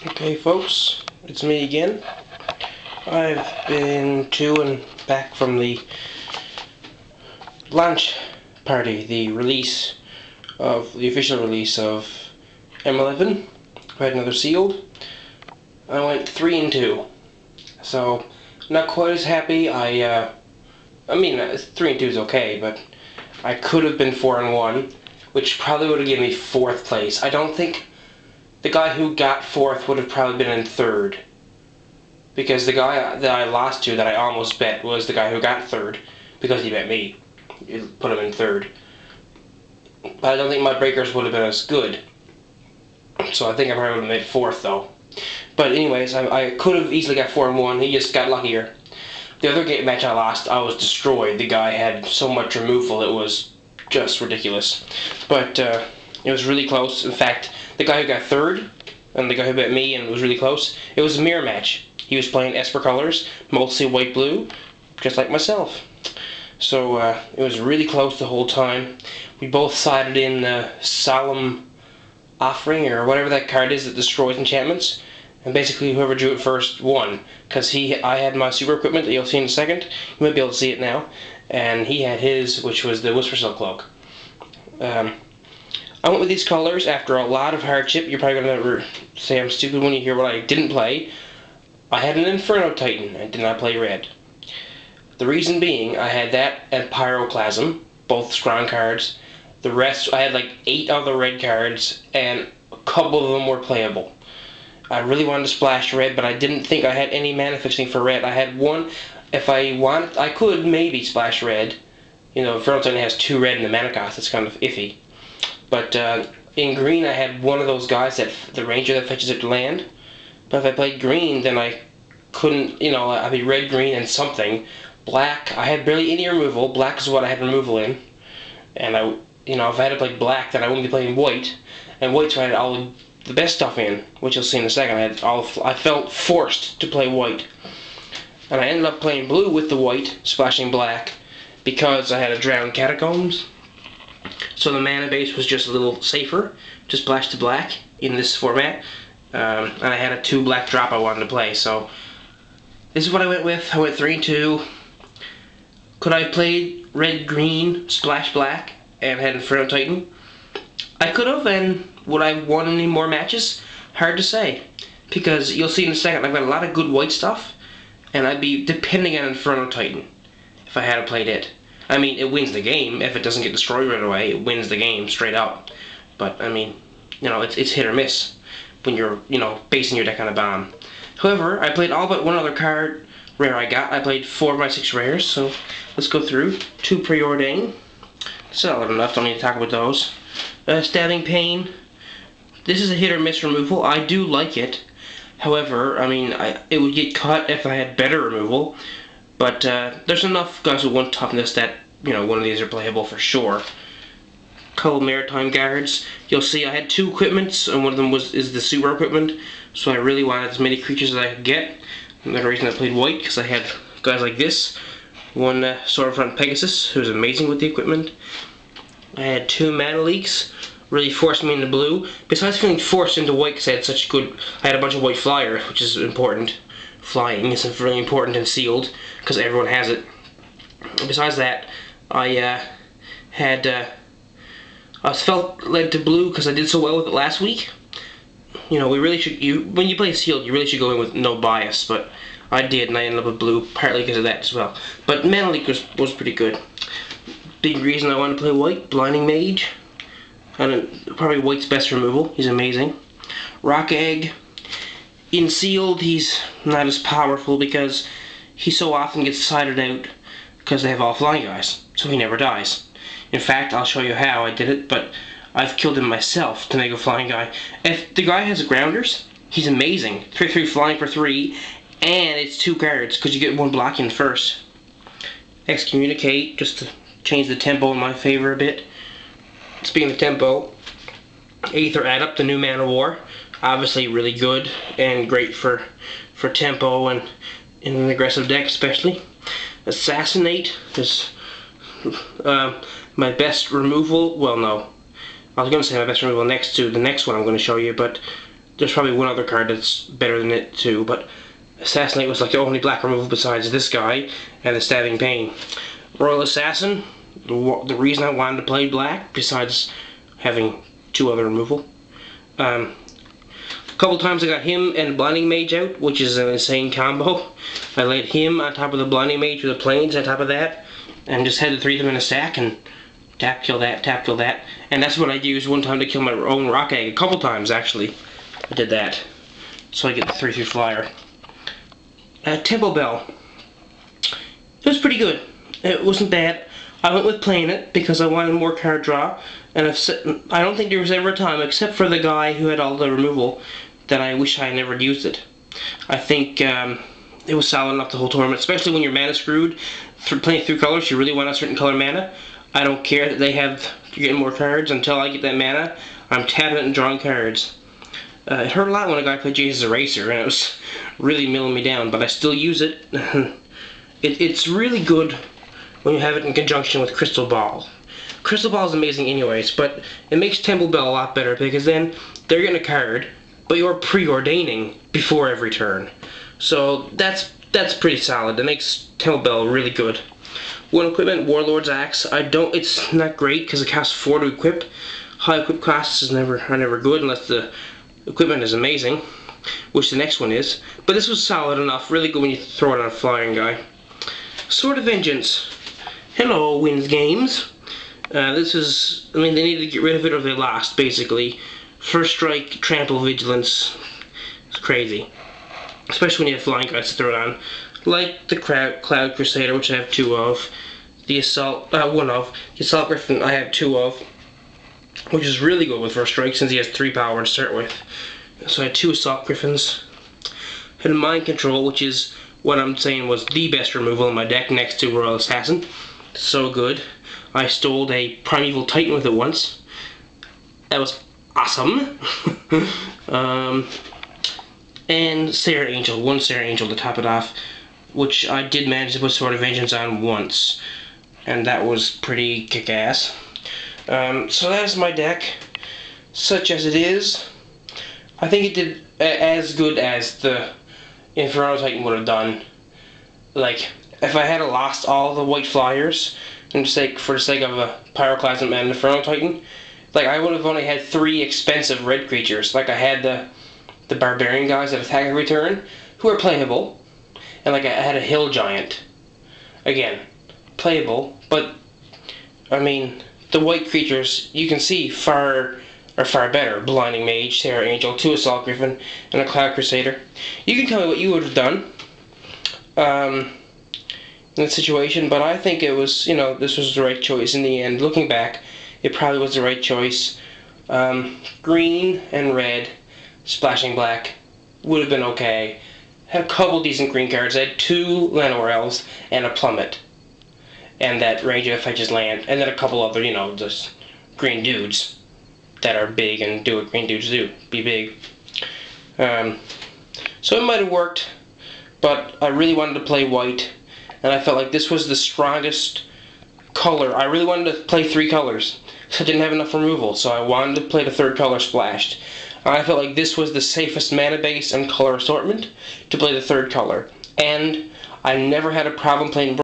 Okay folks, it's me again. I've been to and back from the launch party, the official release of M11. I had another sealed. I went 3-2. So, not quite as happy. I mean 3-2 is okay, but I could have been 4-1, which probably would have given me 4th place. I don't think the guy who got 4th would have probably been in 3rd, because the guy that I lost to, that I almost bet, was the guy who got 3rd, because he bet me. You put him in 3rd. But I don't think my breakers would have been as good. So I think I probably would have made 4th though. But anyways, I could have easily got 4-1. He just got luckier. The other match I lost, I was destroyed. The guy had so much removal, it was just ridiculous. But it was really close. In fact, the guy who got 3rd and the guy who bet me and was really close, it was a mirror match. He was playing Esper colors, mostly white-blue, just like myself. So it was really close the whole time. We both sided in Solemn Offering, or whatever that card is that destroys enchantments. And basically whoever drew it first won. Because I had my super equipment that you'll see in a second. You might be able to see it now. And he had his, which was the Whisper Silk Cloak. I went with these colors after a lot of hardship. You're probably going to say I'm stupid when you hear what I didn't play. I had an Inferno Titan. I did not play red. The reason being, I had that and Pyroclasm, both strong cards. The rest, I had like 8 other red cards, and a couple of them were playable. I really wanted to splash red, but I didn't think I had any mana fixing for red. I had one. If I wanted, I could maybe splash red. You know, Inferno Titan has 2 red in the mana cost. It's kind of iffy. But in green, I had one of those guys, that the ranger that fetches it to land. But if I played green, then I couldn't, you know, I'd be red, green, and something. Black, I had barely any removal. Black is what I had removal in. And you know, if I had to play black, then I wouldn't be playing white. And white's where I had all the best stuff in, which you'll see in a second. I felt forced to play white. And I ended up playing blue with the white, splashing black, because I had a Drowned Catacombs. So the mana base was just a little safer to splash to black in this format. And I had a 2 black drop I wanted to play, so this is what I went with. I went 3-2. Could I have played red, green, splash black, and had Inferno Titan? I could have, and would I have won any more matches? Hard to say, because you'll see in a second I've got a lot of good white stuff, and I'd be depending on Inferno Titan if I had played it. I mean, it wins the game. If it doesn't get destroyed right away, it wins the game straight up. But I mean, you know, it's hit or miss when you're, you know, basing your deck on a bomb. However, I played all but one other card rare I got. I played 4 of my 6 rares, so let's go through. 2 Preordain. Solid enough, don't need to talk about those. Stabbing Pain. This is a hit or miss removal. I do like it. However, I mean, it would get cut if I had better removal. But there's enough guys with 1 toughness that, you know, one of these are playable for sure. Couple Maritime Guards. You'll see I had 2 equipments, and one of them is the super equipment. So I really wanted as many creatures as I could get. Another reason I played white, because I had guys like this. One Swordfront Pegasus, who's amazing with the equipment. I had 2 Mana Leaks, really forced me into blue. Besides feeling forced into white, because I had a bunch of white flyers, which is important. Flying is really important and sealed, because everyone has it. Besides that, I felt led to blue because I did so well with it last week. You know, when you play sealed, you really should go in with no bias, but I did, and I ended up with blue, partly because of that as well. But Mana Leak was pretty good. Big reason I wanted to play white, Blinding Mage. And probably white's best removal. He's amazing. Rock Egg. In sealed, he's not as powerful because he so often gets sided out because they have all flying guys, so he never dies. In fact, I'll show you how I did it, but I've killed him myself to make a flying guy. If the guy has grounders, he's amazing. 3/3 flying for 3, and it's 2 cards because you get 1 blocking first. Excommunicate, just to change the tempo in my favor a bit. Speaking of tempo, Aether Add Up, the new Mana War. Obviously really good and great for tempo and in an aggressive deck especially. Assassinate is my best removal. Well, no. I was going to say my best removal next to the next one I'm going to show you, but There's probably one other card that's better than it too, but Assassinate was like the only black removal besides this guy and the Stabbing Pain. Royal Assassin, the reason I wanted to play black, besides having 2 other removal. A couple times I got him and Blinding Mage out, which is an insane combo. I laid him on top of the Blinding Mage with the Plains on top of that, and just had the 3 of them in a stack, and tap, kill that, tap, kill that. And that's what I used one time to kill my own Rock Egg. A couple times, actually. I did that. So I get the 3/3 flyer. Tempo Bell. It was pretty good. It wasn't bad. I went with playing it because I wanted more card draw, and I don't think there was ever a time, except for the guy who had all the removal, that I wish I had never used it. I think it was solid enough the whole tournament, especially when you're mana screwed. Playing through colors, you really want a certain color mana. I don't care that you're getting more cards. Until I get that mana, I'm tapping it and drawing cards. It hurt a lot when a guy played Jesus Eraser, and it was really milling me down, but I still use it. It's really good when you have it in conjunction with Crystal Ball. Crystal Ball is amazing anyways, but it makes Temple Bell a lot better, because then they're getting a card, but you're preordaining before every turn. So that's pretty solid. That makes Temple Bell really good. One equipment, Warlord's Axe. It's not great because it costs 4 to equip. High equip costs are never good unless the equipment is amazing, which the next one is. But this was solid enough, really good when you throw it on a flying guy. Sword of Vengeance. Hello, Wins Games. They needed to get rid of it or they lost, basically. First strike, trample, vigilance. It's crazy. Especially when you have flying guys to throw it on. Like the Cloud Crusader, which I have 2 of. The Assault, 1 of. The Assault Griffin, I have 2 of. Which is really good with first strike since he has 3 power to start with. So I had 2 Assault Griffins. Had Mind Control, which is what I'm saying was the best removal in my deck next to Royal Assassin. So good. I stole a Primeval Titan with it once. That was awesome. And Sarah Angel, 1 Sarah Angel to top it off, which I did manage to put Sword of Vengeance on once. And that was pretty kick-ass. So that's my deck, such as it is. I think it did as good as the Inferno Titan would have done. Like, if I had lost all the white flyers, for the sake of a Pyroclasm and Inferno Titan, like, I would have only had 3 expensive red creatures. Like, I had the Barbarian guys that attack every turn, who are playable, and like I had a Hill Giant. Again, playable, but, I mean, the white creatures, you can see, are far better. Blinding Mage, Terror Angel, 2 Assault Griffin, and a Cloud Crusader. You can tell me what you would have done in that situation, but I think it was, this was the right choice in the end. Looking back, it probably was the right choice. Green and red, splashing black, would have been okay. Had a couple decent green cards. I had 2 Llanowar Elves and a Plummet. And that range of fetches land, and then a couple other, just green dudes that are big and do what green dudes do, be big. So it might have worked, but I really wanted to play white, and I felt like this was the strongest color. I really wanted to play 3 colors, so I didn't have enough removal, so I wanted to play the 3rd color splashed. I felt like this was the safest mana base and color assortment to play the 3rd color, and I never had a problem playing